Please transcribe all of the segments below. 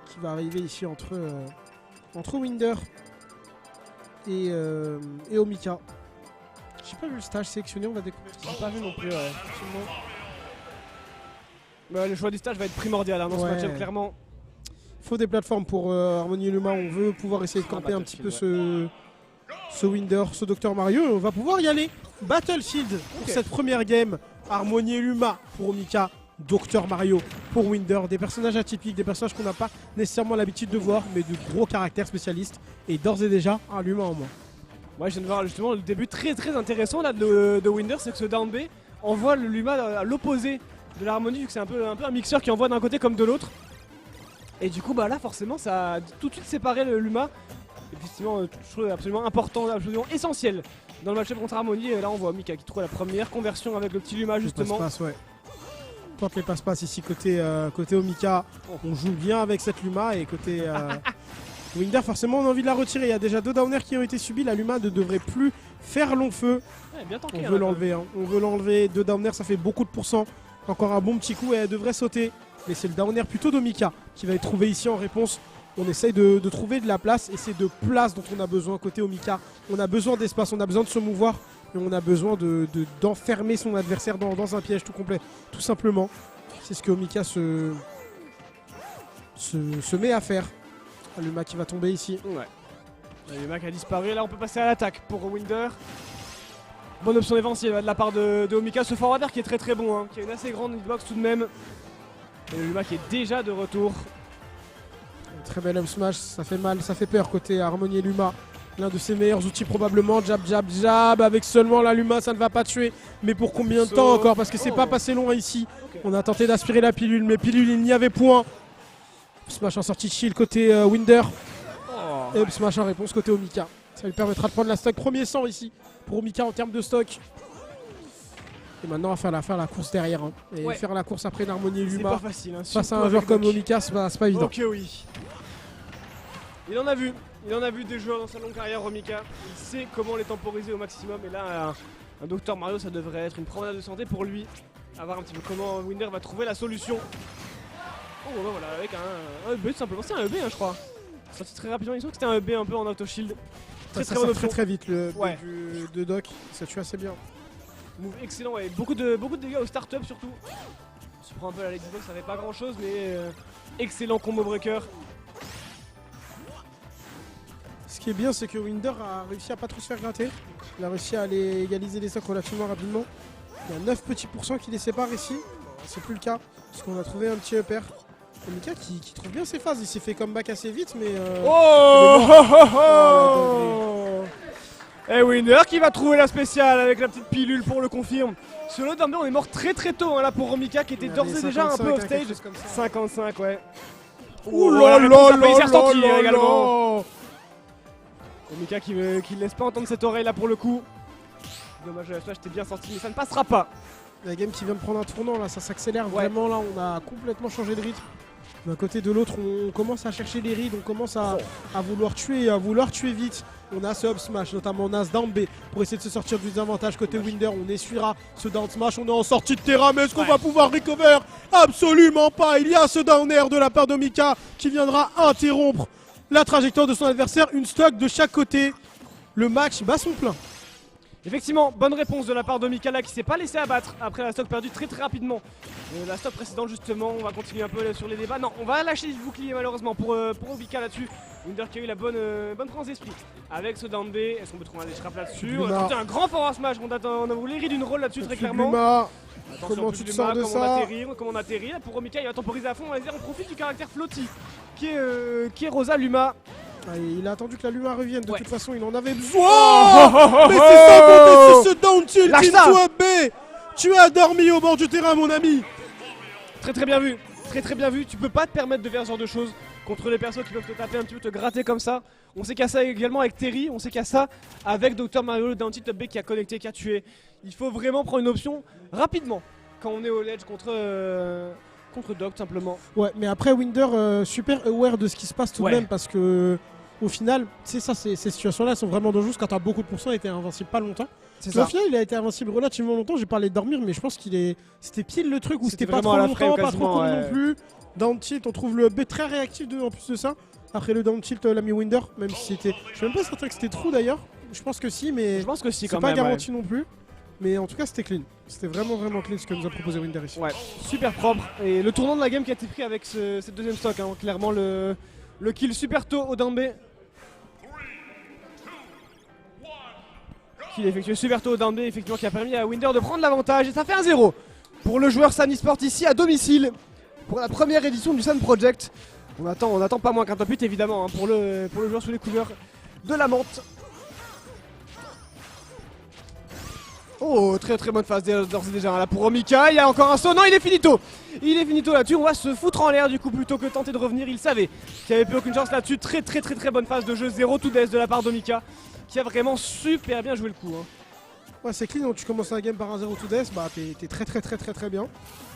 qui va arriver ici entre Winder et Omika. J'ai pas vu le stage sélectionné, on va découvrir. J'ai pas vu non plus, ouais. Bah, le choix du stage va être primordial dans ce match-up, clairement. Il faut des plateformes pour Harmony et Luma. On veut pouvoir essayer de camper un petit peu ce Winder, ce Dr Mario. On va pouvoir y aller. Battlefield pour cette première game. Harmony et Luma pour Omika. Dr Mario pour Winder. Des personnages atypiques, des personnages qu'on n'a pas nécessairement l'habitude de voir, mais de gros caractères spécialistes. Et d'ores et déjà, un Luma en moins. Ouais, je viens de voir justement le début très intéressant là, de Winder, c'est que ce down B envoie le Luma à l'opposé de l'harmonie, vu que c'est un peu un mixeur qui envoie d'un côté comme de l'autre. Et du coup, bah là, forcément, ça a tout de suite séparé le Luma. Effectivement, chose absolument important, absolument essentiel dans le match-up contre Harmony. Et là, on voit Mika qui trouve la première conversion avec le petit Luma, justement. Tente les passe-passe ici côté Omika. On joue bien avec cette Luma et côté Winder, forcément, on a envie de la retirer. Il y a déjà 2 downers qui ont été subis. La Luma ne devrait plus faire long feu. Ouais, bien tanké, on veut l'enlever. On veut l'enlever. 2 downers, ça fait beaucoup de pourcents. Encore un bon petit coup et elle devrait sauter. Mais c'est le downer plutôt d'Omika qui va être trouvé ici en réponse. On essaye de trouver de la place et c'est de place dont on a besoin côté Omika. On a besoin d'espace, on a besoin de se mouvoir et on a besoin d'enfermer son adversaire dans un piège tout complet. Tout simplement. C'est ce que Omika se met à faire. Luma qui va tomber ici. Ouais. Luma qui a disparu. Là, on peut passer à l'attaque pour Winder. Bonne option défensive de la part de Omika. Ce forwarder qui est très bon, hein, qui a une assez grande hitbox tout de même. Et le Luma qui est déjà de retour. Très bel up smash, ça fait mal, ça fait peur côté Harmony et Luma. L'un de ses meilleurs outils probablement, jab, avec seulement la Luma ça ne va pas tuer. Mais pour combien de temps encore? Parce que c'est pas passé loin ici. On a tenté d'aspirer la pilule, mais pilule il n'y avait point. Smash en sortie de shield côté Winder. Et up smash en réponse côté Omika. Ça lui permettra de prendre la stock premier 100 ici pour Omika en termes de stock. Et maintenant, on va faire la course derrière. Hein. Et faire la course après l'harmonie et Luma. C'est pas facile. Hein, face à un joueur comme Omika, c'est pas évident. Ok, oui. Il en a vu. Il en a vu des joueurs dans sa longue carrière, Omika. Il sait comment les temporiser au maximum. Et là, un Dr Mario, ça devrait être une promenade de santé pour lui. À voir un petit peu comment Winder va trouver la solution. Oh, bah voilà, avec un EB tout simplement. C'est un EB, hein, je crois. Sorti très rapidement. Il semble que c'était un EB un peu en auto-shield. Très bonne option. Très vite le de Doc. Ça tue assez bien. Move excellent, et beaucoup de dégâts au start-up surtout. On se prend un peu la Xbox, ça fait pas grand chose, mais excellent combo breaker. Ce qui est bien, c'est que Winder a réussi à pas trop se faire gratter. Il a réussi à aller égaliser les stocks relativement rapidement. Il y a 9 petits pourcents qui les séparent ici. C'est plus le cas, parce qu'on a trouvé un petit upper. Omika qui trouve bien ses phases, il s'est fait comeback assez vite, mais. Et Winder qui va trouver la spéciale avec la petite pilule pour le confirme. Sur le down, on est mort très tôt hein, là pour Omika qui était d'ores et déjà un peu off stage. 55, ouais. Ouh là là également. Omika qui ne laisse pas entendre cette oreille là pour le coup. Dommage, la flash était bien sorti, mais ça ne passera pas. La game qui vient de prendre un tournant là, ça s'accélère vraiment là, on a complètement changé de rythme. D'un côté de l'autre, on commence à chercher les rides, on commence à vouloir tuer vite. On a ce up smash, notamment on a ce down B pour essayer de se sortir du désavantage côté Winder. On essuiera ce down smash, on est en sortie de terrain, mais est-ce qu'on va pouvoir recover? Absolument pas. Il y a ce down air de la part d'Omika qui viendra interrompre la trajectoire de son adversaire. Une stock de chaque côté. Le match bat son plein. Effectivement, bonne réponse de la part d'Omika là qui s'est pas laissé abattre après la stock perdue très rapidement. La stock précédente justement, on va continuer un peu sur les débats. Non, on va lâcher le bouclier malheureusement pour Omika là-dessus. Winder qui a eu la bonne présence d'esprit avec ce down B. Est-ce qu'on peut trouver un déchrap là-dessus? On a tenté un grand forward smash, on a voulu rid d'une roll là-dessus très clairement. Attention, comment tu te sors de ça? Comment on atterrit là pour Omika, il va temporiser à fond, on profite du caractère flotti qui est Rosa Luma. Il a attendu que la Luma revienne, de toute façon il en avait besoin. Mais c'est ça, c'est ce down tilt into B. Tu as dormi au bord du terrain mon ami. Très bien vu, très bien vu. Tu peux pas te permettre de faire ce genre de choses contre les persos qui peuvent te taper un petit peu, te gratter comme ça. On sait qu'il y a ça également avec Terry, on sait qu'il y a ça avec Dr Mario, le down tilt B qui a connecté, qui a tué. Il faut vraiment prendre une option rapidement quand on est au ledge contre Doc simplement. Ouais, mais après Winder super aware de ce qui se passe tout de même parce que au final, c'est ça, ces situations-là sont vraiment dangereuses quand t'as beaucoup de pourcents et t'es invincible pas longtemps. C'est Mais au ça. final, il a été invincible relativement longtemps. J'ai parlé de dormir, mais je pense c'était pile le truc où C'était c'était pas vraiment trop à la longtemps, frame pas trop quasiment, court ouais. non plus. Down tilt, on trouve le B très réactif en plus de ça. Après le down tilt, l'ami Winder, même si c'était. Je suis même pas certain que c'était true d'ailleurs. Je pense que si, mais Je pense que si c'est quand pas même. garanti non plus. Mais en tout cas, c'était clean. C'était vraiment clean ce que nous a proposé Winder ici. Ouais, super propre. Et le tournant de la game qui a été pris avec cette deuxième stock, hein. Clairement le kill super tôt au down B. Kill effectué super tôt au down B, effectivement, qui a permis à Winder de prendre l'avantage. Et ça fait 1-0 pour le joueur Sun Esport ici à domicile pour la première édition du Sun Project. On attend pas moins qu'un top 8 évidemment, hein, pour le joueur sous les couleurs de la menthe. Oh, très bonne phase d'ores et déjà là pour Romika. Il y a encore un saut. Non, il est finito. Il est finito là-dessus. On va se foutre en l'air du coup plutôt que tenter de revenir. Il savait qu'il n'y avait plus aucune chance là-dessus. Très bonne phase de jeu. 0 to death de la part d'Omika qui a vraiment super bien joué le coup. Hein. Ouais, c'est clean. Donc tu commences la game par un 0 to death. Bah, t'es très bien.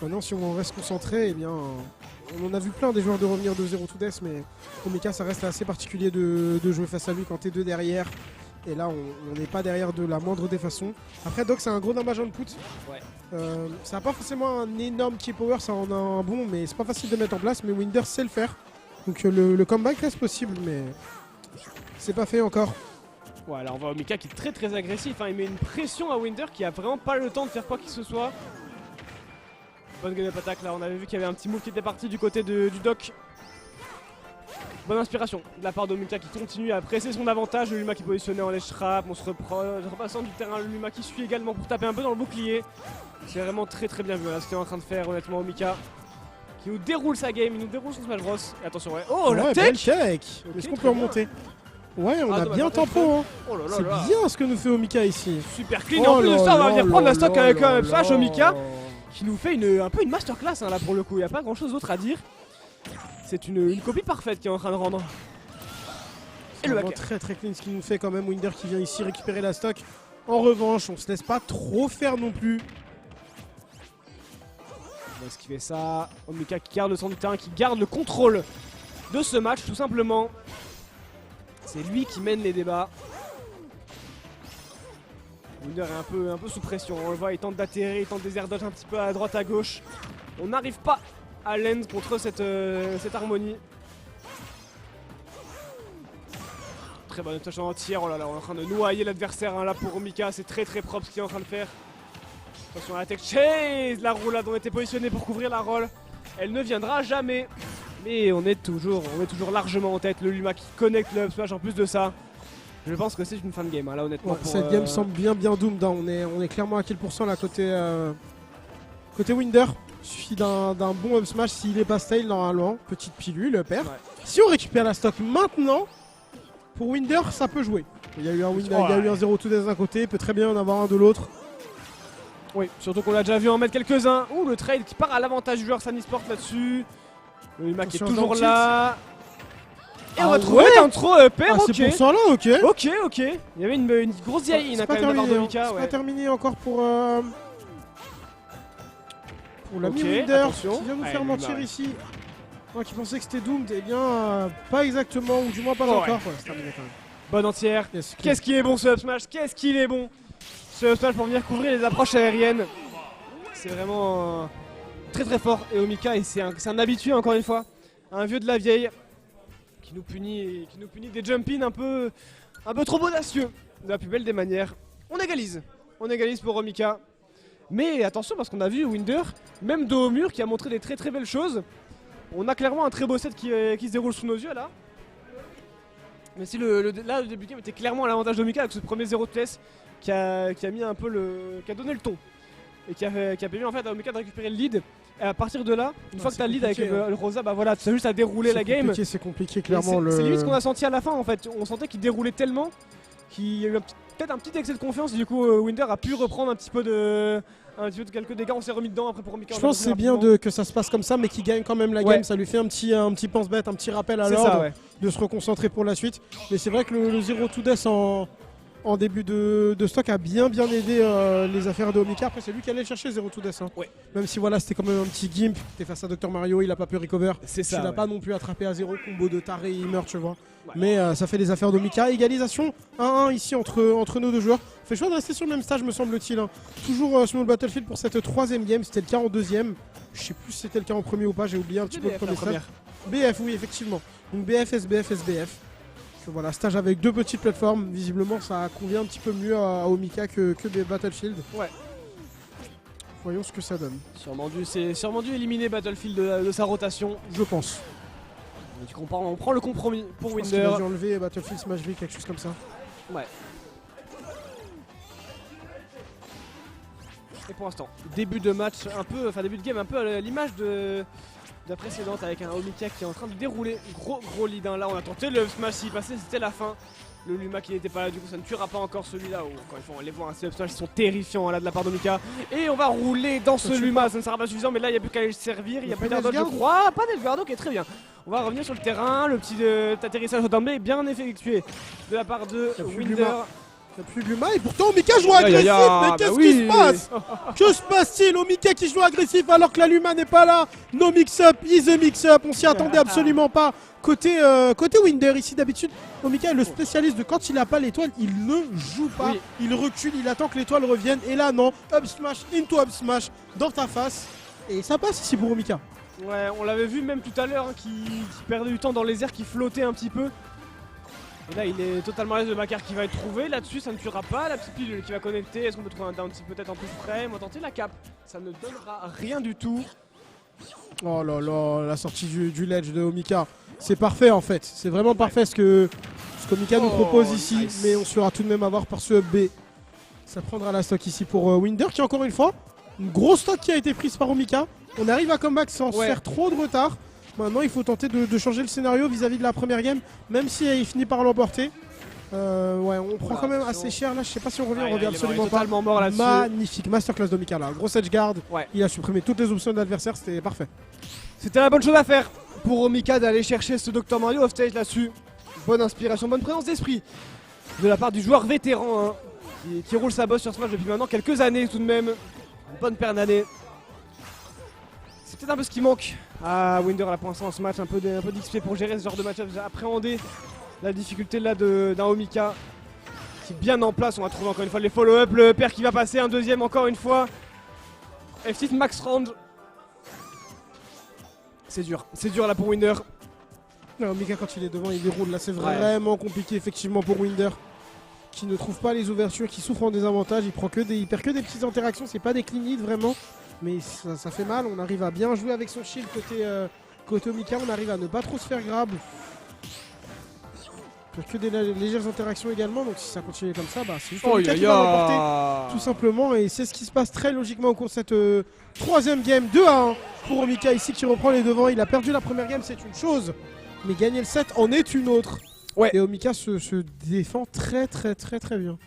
Maintenant, si on reste concentré, eh bien, on en a vu plein des joueurs de revenir de 0 to death. Mais Omika, ça reste assez particulier de jouer face à lui quand t'es deux derrière. Et là, on n'est pas derrière de la moindre des façons. Après, Doc, c'est un gros damage input. Ouais. Ça n'a pas forcément un énorme key power, ça en a un bon, mais c'est pas facile de mettre en place. Mais Winder sait le faire. Donc le comeback reste possible, mais c'est pas fait encore. Ouais, là on voit Omika qui est très agressif. Hein. Il met une pression à Winder qui a vraiment pas le temps de faire quoi que ce soit. Bonne game up attack là. On avait vu qu'il y avait un petit move qui était parti du côté du Doc. Bonne inspiration de la part d'Omika qui continue à presser son avantage. Le Luma qui est positionné en ledge trap. On se repassant du terrain. Le Luma qui suit également pour taper un peu dans le bouclier. C'est vraiment très bien vu là, ce qu'il est en train de faire honnêtement Omika. Qui nous déroule sa game, il nous déroule son Smash Bros. Et attention, ouais. Oh, la Ouais, tech, belle tech. Est-ce Ok, qu'on très peut bien. remonter? Ouais, on a dommage, bien on tempo. Hein. Oh là là C'est là. bien ce que nous fait Omika ici. Super clean. Oh En plus de là ça, on va là venir prendre là la stock là avec un là up smash là. Omika. Qui nous fait un peu une masterclass hein, là pour le coup. Il n'y a pas grand chose d'autre à dire. C'est une copie parfaite qui est en train de rendre. Et C'est le vraiment backer. très clean ce qu'il nous fait quand même. Winder qui vient ici récupérer la stock. En revanche, on se laisse pas trop faire non plus. On va esquiver ça. Omika qui garde le centre du terrain, qui garde le contrôle de ce match tout simplement. C'est lui qui mène les débats. Winder est un peu sous pression. On le voit, il tente d'atterrir, il tente des air dodge un petit peu à droite à gauche. On n'arrive pas à l'end contre cette harmonie. Très bonne touche en entière. Oh là là, on est en train de noyer l'adversaire hein, là pour Omika. C'est très propre ce qu'il est en train de faire. Attention à la tech chase. La roulade, on était positionné pour couvrir la roll. Elle ne viendra jamais. Mais on est toujours largement en tête. Le Luma qui connecte le up smash en plus de ça. Je pense que c'est une fin de game hein, là honnêtement. Ouais, pour, cette game semble bien doomed. Hein. On est clairement à quel pourcent là côté Winder. Il suffit d'un bon up smash s'il est pas style normalement. Petite pilule, perd. Ouais. Si on récupère la stock maintenant, pour Winder, ça peut jouer. Il y a eu un Winder, il y a eu un 0 to death d'un côté, il peut très bien en avoir un de l'autre. Oui, surtout qu'on l'a déjà vu en mettre quelques-uns. Ouh, le trade qui part à l'avantage du joueur Sun Esport là-dessus. Le Luma qui est Attention, toujours down là. Et Ah on va trouver ouais un trop pair, Ah, ok. c'est pour ça là, ok. Ok. Il y avait une grosse vieille C'est quand pas même de la part terminé, d'Omika, c'est ouais. pas terminé encore pour l'ami Ok, Winder attention. qui vient nous Ouais, faire le mentir Luma, ouais. ici. Moi qui pensais que c'était doomed, eh bien pas exactement, ou du moins pas Oh, encore. ouais. Ouais, c'est terminé quand même. Bonne entière. Yes, clean. Qu'est-ce qu'il est bon ce up smash, qu'est-ce qu'il est bon ce up smash pour venir couvrir les approches aériennes. C'est vraiment très fort. Et Omika, et c'est un habitué encore une fois, un vieux de la vieille qui nous punit des jump-in un peu trop audacieux de la plus belle des manières. On égalise pour Omika. Mais attention parce qu'on a vu Winder, même dos au mur, qui a montré des très belles choses. On a clairement un très beau set qui se déroule sous nos yeux là. Mais si le début de game était clairement à l'avantage d'Omika avec ce premier 0 de place qui a mis un peu qui a donné le ton. Et qui a permis en fait à Omika de récupérer le lead. Et à partir de là, une fois que c'est tu as le lead avec compliqué, le Rosa, bah voilà, tu as juste à dérouler la game. C'est compliqué Et clairement. C'est limite ce qu'on a senti à la fin en fait. On sentait qu'il déroulait tellement qu'il y a eu peut-être un petit excès de confiance. Et du coup, Winder a pu reprendre un petit peu de quelques dégâts. On s'est remis dedans après pour Omika. Je on a pense que c'est revenu bien rapidement. que ça se passe comme ça, mais qu'il gagne quand même la Ouais. game. Ça lui fait un petit pense-bête, un petit rappel à C'est ça, l'ordre ouais. de se reconcentrer pour la suite. Mais c'est vrai que le 0 to death en en début de stock a bien aidé les affaires de Omika. Après c'est lui qui allait chercher 0 to death. Hein. Ouais. Même si voilà c'était quand même un petit gimp. T'es face à Dr Mario, il a pas pu recover. C'est ça. Tu l'as pas non plus attrapé à 0, combo de taré, il meurt, tu vois. Ouais. Mais ça fait les affaires d'Omika. Égalisation 1-1 ici entre nos deux joueurs. On fait le choix de rester sur le même stage me semble-t-il. Hein. Toujours sur le Battlefield pour cette 3ème game. C'était le cas en 2ème. Je sais plus si c'était le cas en premier ou pas, j'ai oublié un petit peu le premier stage. BF, oui, effectivement. Donc BF, SBF, SBF. Donc voilà, stage avec 2 petites plateformes. Visiblement, ça convient un petit peu mieux à Omika que Battlefield. Ouais. Voyons ce que ça donne. C'est sûrement dû éliminer Battlefield de sa rotation. Je pense. Et du coup, on prend le compromis pour Je pense qu'il Winder. a dû enlever Battlefield Smash V, quelque chose comme ça. Ouais. Et pour l'instant, début de match un peu, enfin début de game un peu à l'image de la précédente avec un Omika qui est en train de dérouler. Gros lead. Hein. Là, on a tenté le smash, s'il passait, c'était la fin. Le Luma qui n'était pas là, du coup, ça ne tuera pas encore celui-là. Oh, encore une fois, on les voit, ces smash, ils sont terrifiants là de la part d'Omika. Et on va rouler dans ce Luma, ça ne sera pas suffisant, mais là, il n'y a plus qu'à aller se servir. Il y a plus d'Ardot, je crois. Pas d'Elgardo, ok, très bien. On va revenir sur le terrain. Le petit atterrissage au Dambé est bien effectué de la part de Winder. Il n'y a plus de Luma et pourtant Omika joue agressif. Mais qu'est-ce qui se passe? Que se passe-t-il? Omika qui joue agressif alors que la Luma n'est pas là. No mix-up, easy mix-up. On s'y attendait absolument pas. Côté Winder ici d'habitude, Omika est le spécialiste de quand il a pas l'étoile, il ne joue pas. Oui. Il recule, il attend que l'étoile revienne. Et là non, up smash, into up smash, dans ta face. Et ça passe ici pour Omika. Ouais, on l'avait vu même tout à l'heure hein, qui perdait du temps dans les airs, qui flottait un petit peu. Et là il est totalement à l'aise, le Macar qui va être trouvé, là-dessus ça ne tuera pas, la petite pile qui va connecter, est-ce qu'on peut trouver un down peut-être un peu frais, on va tenter la cap, ça ne donnera rien du tout. Oh là là, la sortie du ledge de Omika, c'est parfait en fait, c'est vraiment parfait ce qu'Omika nous propose ici, nice. Mais on sera tout de même à voir par ce up B. Ça prendra la stock ici pour Winder qui encore une fois, une grosse stock qui a été prise par Omika, on arrive à comeback sans faire trop de retard. Maintenant, il faut tenter de changer le scénario vis-à-vis de la première game, même si il finit par l'emporter. Ouais, on prend quand même assez cher là. Je sais pas si on revient, on revient absolument pas. Mort là-dessus. Magnifique, masterclass d'Omika là. Gros edge guard. Il a supprimé toutes les options de l'adversaire, c'était parfait. C'était la bonne chose à faire pour Omika d'aller chercher ce Dr Mario off stage là-dessus. Bonne inspiration, bonne présence d'esprit de la part du joueur vétéran hein, qui roule sa bosse sur ce match depuis maintenant quelques années tout de même. Une bonne paire d'années. C'est peut-être un peu ce qui manque à Winder là pour l'instant dans ce match, un peu d'XP pour gérer ce genre de match-up, appréhender la difficulté là d'un Omika qui est bien en place. On va trouver encore une fois les follow-up, le père qui va passer, un deuxième encore une fois. F6 max round. C'est dur là pour Winder. Non, Omika quand il est devant il déroule, là c'est vraiment compliqué effectivement pour Winder. Qui ne trouve pas les ouvertures, qui souffre en désavantage, il perd que des petites interactions, c'est pas des clean hits vraiment. Mais ça fait mal, on arrive à bien jouer avec son shield côté Omika, on arrive à ne pas trop se faire grab. Que des légères interactions également, donc si ça continue comme ça, bah c'est juste Omika qui va remporter tout simplement. Et c'est ce qui se passe très logiquement au cours de cette 3ème game, 2-1 pour Omika ici qui reprend les devants. Il a perdu la première game, c'est une chose, mais gagner le set en est une autre. Ouais. Et Omika se défend très bien.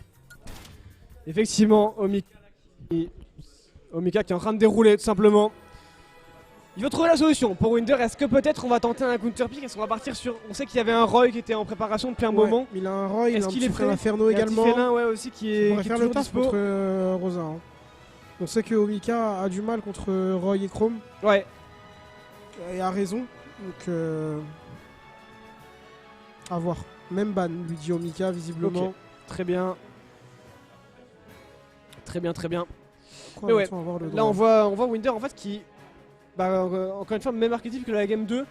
Effectivement, Omika qui est en train de dérouler tout simplement. Il va trouver la solution pour Winder. Est-ce que peut-être on va tenter un counter pick? Est-ce qu'on va partir sur... On sait qu'il y avait un Roy qui était en préparation depuis un moment. Il a un Roy, il a un petit frère Inferno également. Il y a un petit félin aussi qui est... On va faire le taf contre Rosa. Hein. On sait que Omika a du mal contre Roy et Chrome. Ouais. Et a raison. Donc à voir. Même ban lui dit Omika visiblement. Okay. Très bien. Très bien. Mais ouais, là on voit Winder en fait qui, encore une fois, même archétype que la game 2,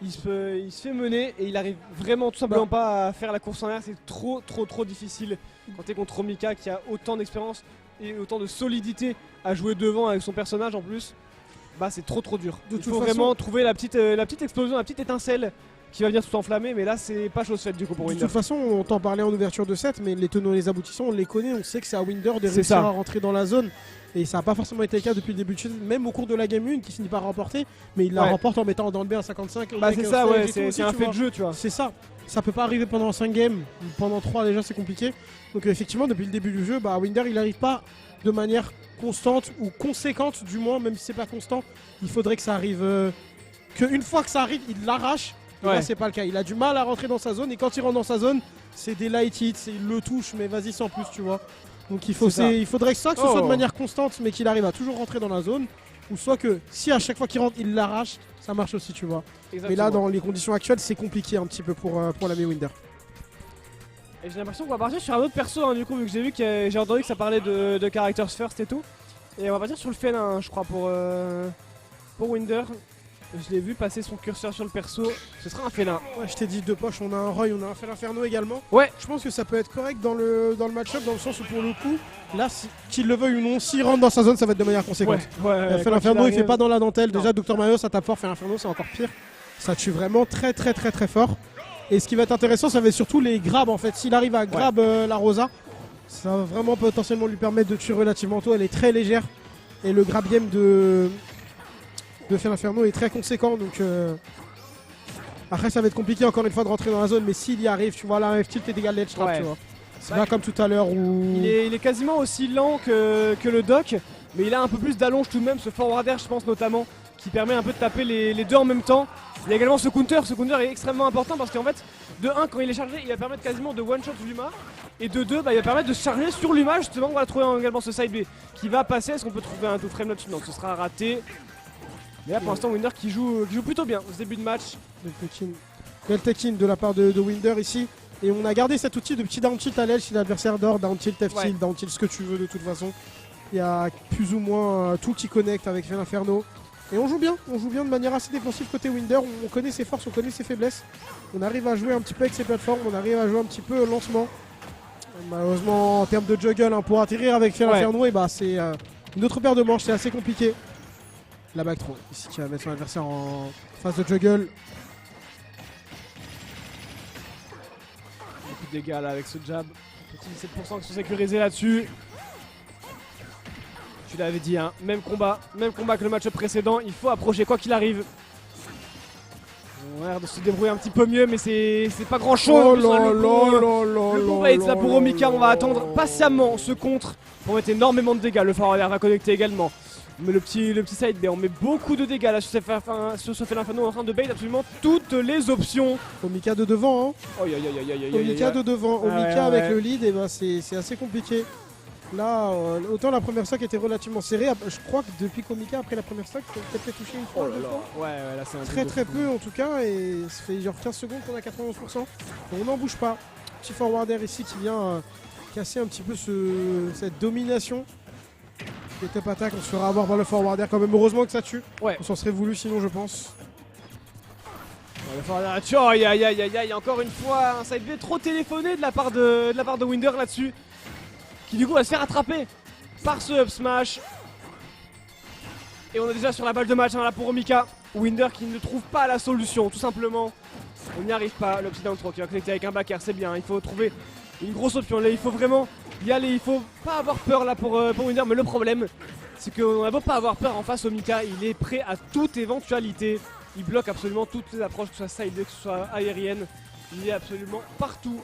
il se fait mener et il arrive vraiment tout simplement pas à faire la course en air. C'est trop difficile quand t'es contre Omika qui a autant d'expérience et autant de solidité à jouer devant avec son personnage en plus. Bah c'est trop dur. Il faut vraiment trouver la petite explosion, la petite étincelle qui va venir tout enflammer, mais là c'est pas chose faite du coup pour Winder. De toute façon, on t'en parlait en ouverture de set, mais les tenants et les aboutissants, on les connaît, on sait que c'est à Winder de réussir à rentrer dans la zone. Et ça n'a pas forcément été le cas depuis le début de jeu, même au cours de la game 1 qui finit par remporter, mais il la remporte en mettant dans le B à 55. Bah c'est ça, ouais, c'est un fait de jeu, tu vois. C'est ça. Ça peut pas arriver pendant 5 games, pendant 3 déjà c'est compliqué. Donc effectivement, depuis le début du jeu, Winder il n'arrive pas de manière constante ou conséquente du moins, même si c'est pas constant. Il faudrait que ça arrive, qu'une fois que ça arrive, il l'arrache. Et là, c'est pas le cas. Il a du mal à rentrer dans sa zone. Et quand il rentre dans sa zone, c'est des light hits. Il le touche, mais vas-y sans plus, tu vois. Donc il faudrait que ça, que ce soit de manière constante, mais qu'il arrive à toujours rentrer dans la zone. Ou soit que si à chaque fois qu'il rentre, il l'arrache, ça marche aussi, tu vois. Exactement. Mais là, dans les conditions actuelles, c'est compliqué un petit peu pour l'ami Winder. Et j'ai l'impression qu'on va partir sur un autre perso, hein, du coup, vu que j'ai entendu que ça parlait de characters first et tout. Et on va partir sur le félin, hein, je crois, pour Winder. Je l'ai vu passer son curseur sur le perso, ce sera un félin. Ouais, je t'ai dit deux poches, on a un Roy, on a un Fel-Inferno également. Ouais. Je pense que ça peut être correct dans le match-up, dans le sens où pour le coup, là, qu'il le veuille ou non, s'il rentre dans sa zone, ça va être de manière conséquente. Fel-Inferno, il fait pas dans la dentelle. Déjà, Dr Mario, ça tape fort, Fel-Inferno, c'est encore pire. Ça tue vraiment très fort. Et ce qui va être intéressant, ça va être surtout les grabs en fait. S'il arrive à grab la Rosa, ça va vraiment potentiellement lui permettre de tuer relativement tôt. Elle est très légère. Et le grab game de Fel-Inferno est très conséquent. Donc après, ça va être compliqué encore une fois de rentrer dans la zone. Mais s'il y arrive, tu vois, là, F-tilt et dégâts de l'edge trap, tu vois. C'est pas comme tout à l'heure où. Il est quasiment aussi lent que le doc. Mais il a un peu plus d'allonge tout de même, ce forward air, je pense notamment, qui permet un peu de taper les deux en même temps. Il y a également ce counter est extrêmement important parce qu'en fait, de 1, quand il est chargé, il va permettre quasiment de one-shot Luma. Et de 2, il va permettre de se charger sur Luma. Justement, on va trouver également ce side B qui va passer. Est-ce qu'on peut trouver un 2 frame là-dessus? Non, ce sera raté. Mais là, pour l'instant, Winder qui joue plutôt bien au début de match. Bel tech-in de la part de Winder ici. Et on a gardé cet outil de petit down tilt à l'aile si l'adversaire dort, down tilt, F-tilt, down tilt, ce que tu veux de toute façon. Il y a plus ou moins tout qui connecte avec Fel-Inferno. Et on joue bien de manière assez défensive côté Winder. On connaît ses forces, on connaît ses faiblesses. On arrive à jouer un petit peu avec ses plateformes, on arrive à jouer un petit peu lentement. Malheureusement, en termes de juggle, hein, pour atterrir avec Fel-Inferno, et bah, c'est une autre paire de manches, c'est assez compliqué. La back throw, ici qui va mettre son adversaire en phase de juggle. Beaucoup de dégâts là avec ce jab. Petit 17% qui sont sécurisés là-dessus. Tu l'avais dit, hein, même combat que le match précédent, il faut approcher quoi qu'il arrive. On a l'air de se débrouiller un petit peu mieux, mais c'est pas grand chose. Le bon bait là pour Omika, on va attendre patiemment ce contre pour mettre énormément de dégâts. Le forward air va connecter également. Mais le petit side B, on met beaucoup de dégâts là sur ce Fel-Inferno en train de bait absolument toutes les options. Omika de devant, hein. Omika de devant, Omika avec le lead, et bah c'est assez compliqué. Là, autant la première stock était relativement serrée. Je crois que depuis qu'Omika, après la première stock, il a peut-être touché une fois. Ouais, là c'est très peu en tout cas. Et ça fait genre 15 secondes qu'on a 91%. On n'en bouge pas. Petit forward air ici qui vient casser un petit peu cette domination. Les top attack, on se fera avoir par le forward air quand même. Heureusement que ça tue. On s'en serait voulu sinon, je pense. Le forward air, aïe, encore une fois un side B trop téléphoné de la part de Winder là-dessus. Qui du coup va se faire attraper par ce up smash. Et on est déjà sur la balle de match, hein, là pour Omika. Winder qui ne trouve pas la solution, tout simplement. On n'y arrive pas, le petit down throw qui va connecter avec un back air, c'est bien. Il faut trouver une grosse option, là il faut vraiment y aller. Il faut pas avoir peur là pour Winder, mais le problème c'est qu'on n'a pas avoir peur en face. Omika, il est prêt à toute éventualité. Il bloque absolument toutes les approches, que ce soit side, que ce soit aérienne. Il est absolument partout.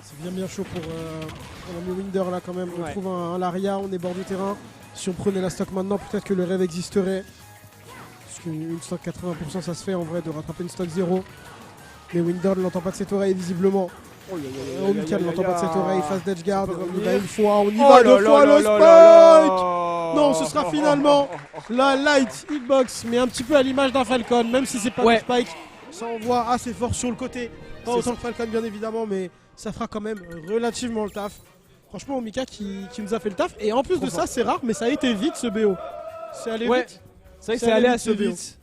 C'est bien chaud pour l'ami Winder là quand même. On trouve un Laria, on est bord du terrain. Si on prenait la stock maintenant, peut-être que le rêve existerait. Parce qu'une stock 80% ça se fait en vrai de rattraper une stock 0. Mais Winder ne l'entend pas de cette oreille visiblement. Omika ne l'entend pas de cette oreille, face d'edge guard. On y va une fois, on y va deux fois, le spike. Non, ce sera finalement la light hitbox, mais un petit peu à l'image d'un Falcon, même si c'est pas du spike. Ça envoie assez fort sur le côté. Pas autant que Falcon bien évidemment, mais ça fera quand même relativement le taf. Franchement, Omika qui nous a fait le taf. Et en plus de ça, c'est rare, mais ça a été vite ce BO. C'est allé vite. C'est vrai que c'est allé assez vite.